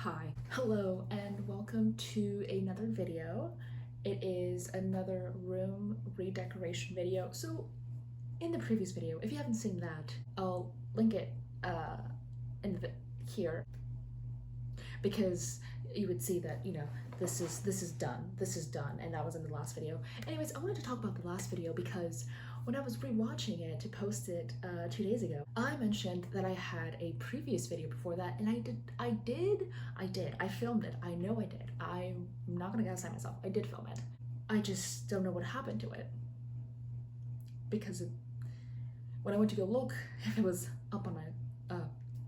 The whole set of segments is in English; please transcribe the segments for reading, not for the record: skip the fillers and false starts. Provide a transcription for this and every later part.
Hi, hello, and welcome to another video. It is another room redecoration video. So in the previous video, if you haven't seen that, I'll link it in here, because you would see that, this is done, and that was in the last video. Anyways, I wanted to talk about the last video because when I was rewatching it to post it 2 days ago, I mentioned that I had a previous video before that, and I filmed it. I know I did. I'm not gonna gaslight myself. I did film it. I just don't know what happened to it, because when I went to go look if it was up on my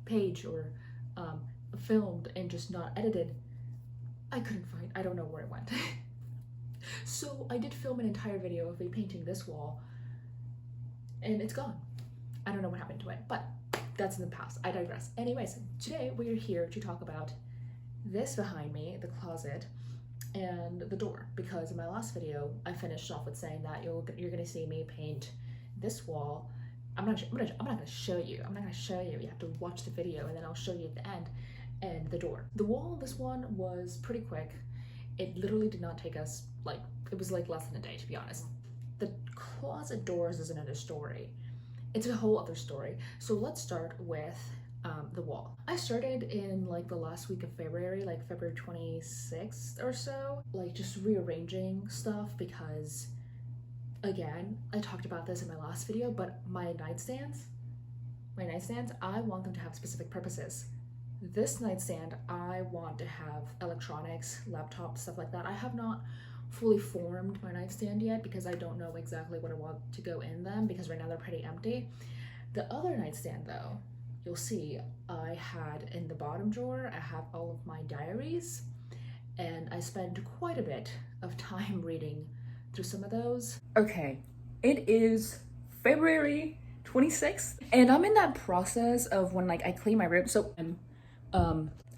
page or filmed and just not edited, I couldn't find. I don't know where it went. So I did film an entire video of me painting this wall, and it's gone. I don't know what happened to it, but that's in the past. I digress. Anyways, today we are here to talk about this behind me, the closet, and the door, because in my last video I finished off with saying that you're gonna see me paint this wall. I'm not gonna show you. I'm not gonna show you. You have to watch the video, and then I'll show you at the end. And the door. The wall, this one was pretty quick. It literally did not take us, it was like less than a day, to be honest. The closet doors is another story. It's a whole other story. So let's start with the wall. I started in the last week of February, like February 26th or so, just rearranging stuff because, again, I talked about this in my last video, but my nightstands, I want them to have specific purposes. This nightstand, I want to have electronics, laptops, stuff like that. I have not fully formed my nightstand yet because I don't know exactly what I want to go in them, because right now they're pretty empty. The other nightstand though, you'll see I had in the bottom drawer, I have all of my diaries, and I spend quite a bit of time reading through some of those. Okay, it is February 26th, and I'm in that process of when I clean my room. So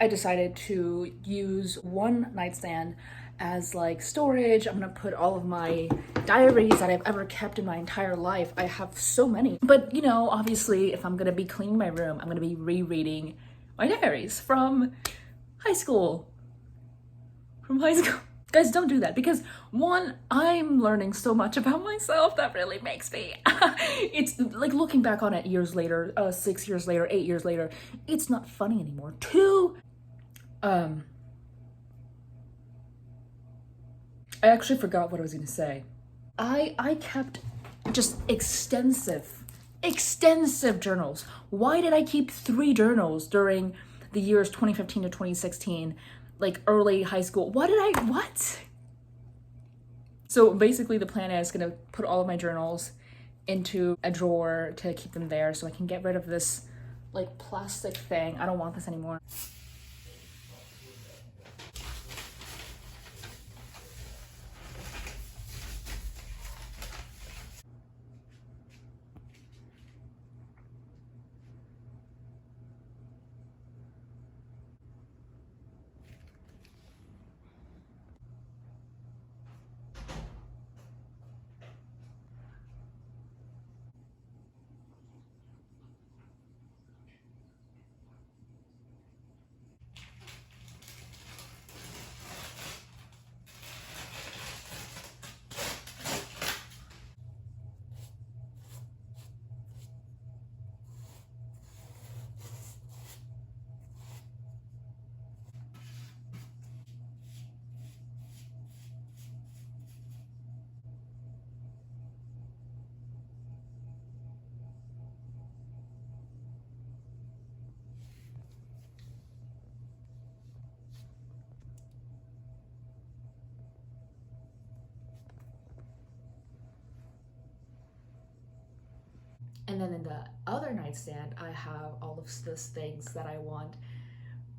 I decided to use one nightstand as storage. I'm gonna put all of my diaries that I've ever kept in my entire life. I have so many, but obviously if I'm gonna be cleaning my room, I'm gonna be rereading my diaries from high school. Guys, don't do that, because one, I'm learning so much about myself that really makes me, it's looking back on it years later, 6 years later, 8 years later, it's not funny anymore. Two, I actually forgot what I was gonna say. I kept just extensive journals. Why did I keep 3 journals during the years 2015 to 2016? Early high school. What? So basically the plan is gonna put all of my journals into a drawer to keep them there so I can get rid of this plastic thing. I don't want this anymore. And then in the other nightstand, I have all of these things that I want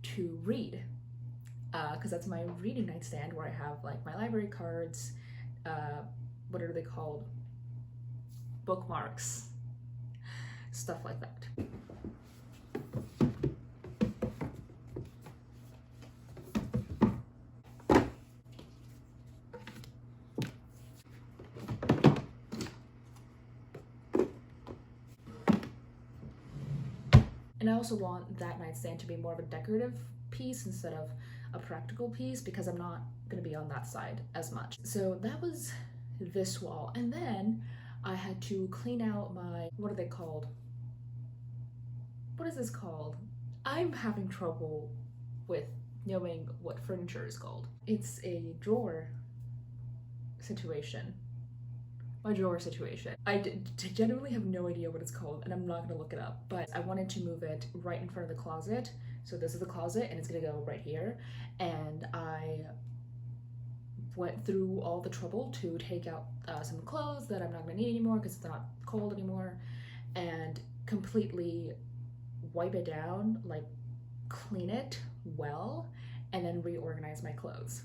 to read, because that's my reading nightstand, where I have my library cards, what are they called? Bookmarks, stuff like that. And I also want that nightstand to be more of a decorative piece piece instead of a practical piece because I'm not gonna be on that side as much. So that was this wall. And then I had to clean out my, what are they called? What is this called? I'm having trouble with knowing what furniture is called. It's a drawer situation. My drawer situation. I genuinely have no idea what it's called and I'm not gonna look it up, but I wanted to move it right in front of the closet. So this is the closet and it's gonna go right here. And I went through all the trouble to take out some clothes that I'm not gonna need anymore because it's not cold anymore, and completely wipe it down, like clean it well, and then reorganize my clothes.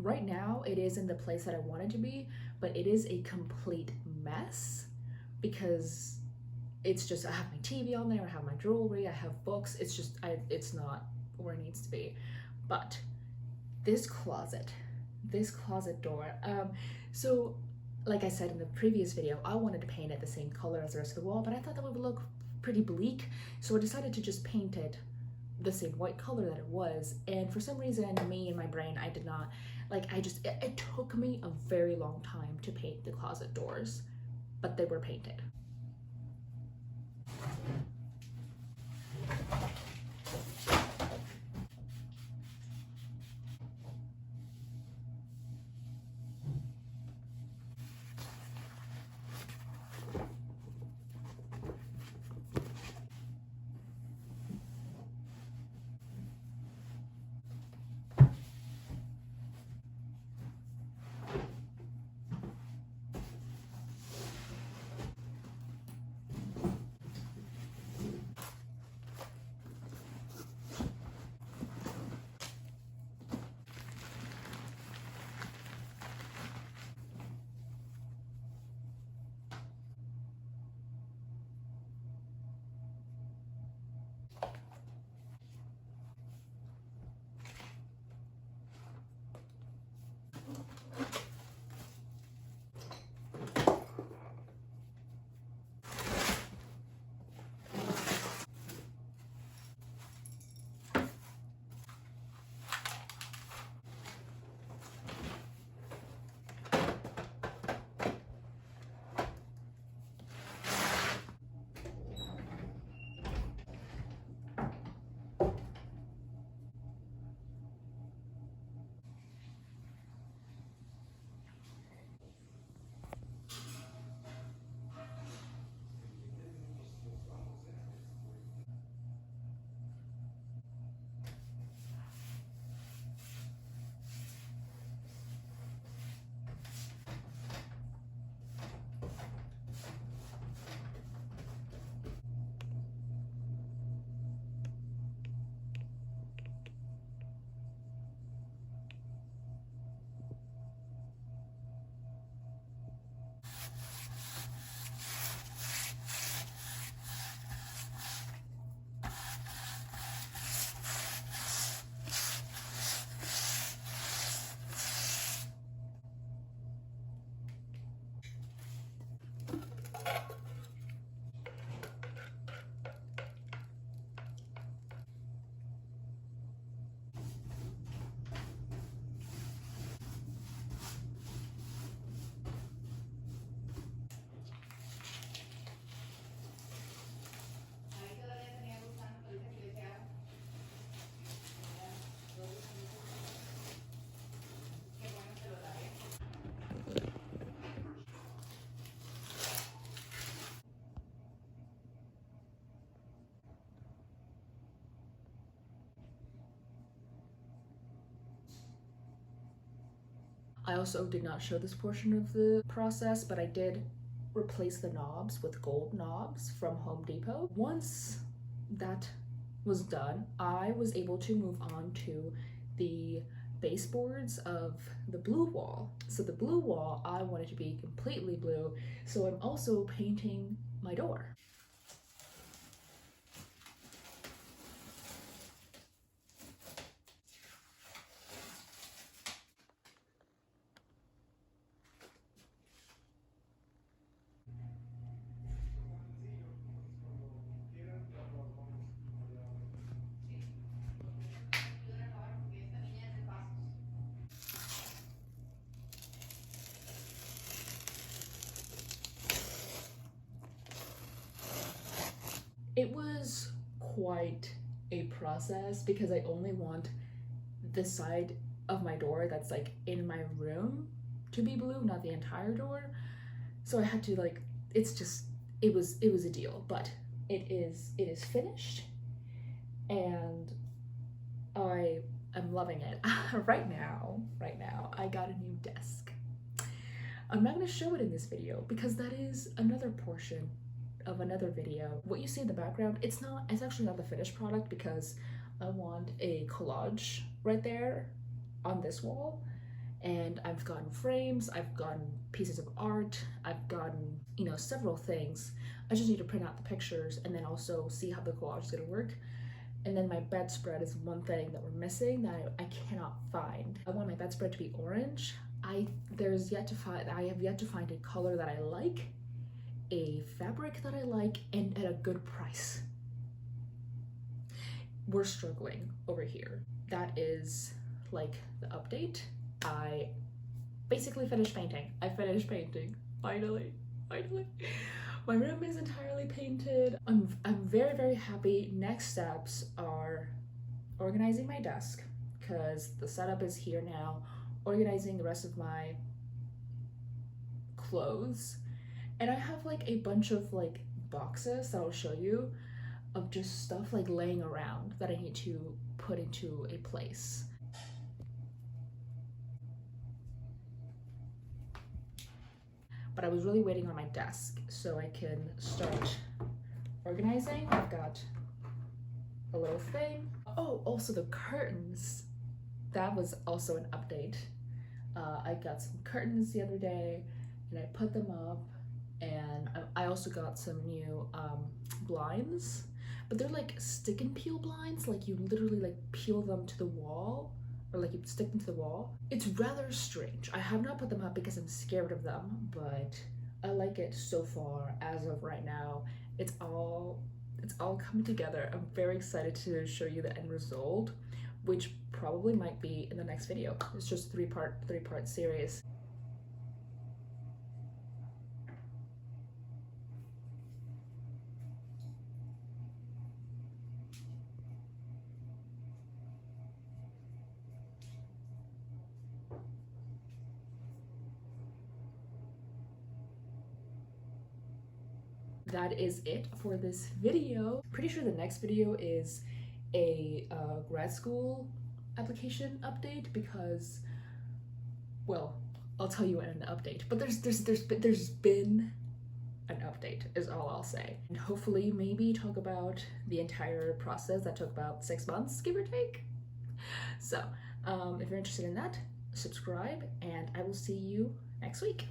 Right now, it is in the place that I want it to be, but it is a complete mess because it's just, I have my TV on there, I have my jewelry, I have books. It's just, it's not where it needs to be. But this closet door, so like I said in the previous video, I wanted to paint it the same color as the rest of the wall, but I thought that would look pretty bleak. So I decided to just paint it the same white color that it was. And for some reason, me and my brain, I did not, like, it took me a very long time to paint the closet doors, but they were painted. I also did not show this portion of the process, but I did replace the knobs with gold knobs from Home Depot. Once that was done, I was able to move on to the baseboards of the blue wall. So the blue wall, I wanted to be completely blue, so I'm also painting my door. It was quite a process because I only want the side of my door that's like in my room to be blue, not the entire door. So I had to like, it's just, it was a deal, but it is finished and I am loving it. Right now, I got a new desk. I'm not gonna show it in this video because that is another portion of another video. What you see in the background, it's actually not the finished product because I want a collage right there on this wall. And I've gotten frames, I've gotten pieces of art, I've gotten, you know, several things. I just need to print out the pictures and then also see how the collage is gonna work. And then my bedspread is one thing that we're missing that I cannot find. I want my bedspread to be orange. I have yet to find a color that I like, a fabric that I like, and at a good price. We're struggling over here. That is like the update. I basically finished painting. I finished painting, finally. My room is entirely painted. I'm very, very happy. Next steps are organizing my desk because the setup is here now, organizing the rest of my clothes. And I have like a bunch of like boxes that I'll show you of just stuff like laying around that I need to put into a place. But I was really waiting on my desk so I can start organizing. I've got a little thing. Oh, also the curtains. That was also an update. I got some curtains the other day and I put them up, and I also got some new blinds, but they're like stick and peel blinds. Like you literally like peel them to the wall, or like you stick them to the wall. It's rather strange. I have not put them up because I'm scared of them, but I like it so far as of right now. It's all coming together. I'm very excited to show you the end result, which probably might be in the next video. It's just a three-part series. That is it for this video. Pretty sure the next video is a grad school application update because, well, I'll tell you in the update. But there's been an update is all I'll say. And hopefully maybe talk about the entire process that took about 6 months, give or take. So if you're interested in that, subscribe and I will see you next week.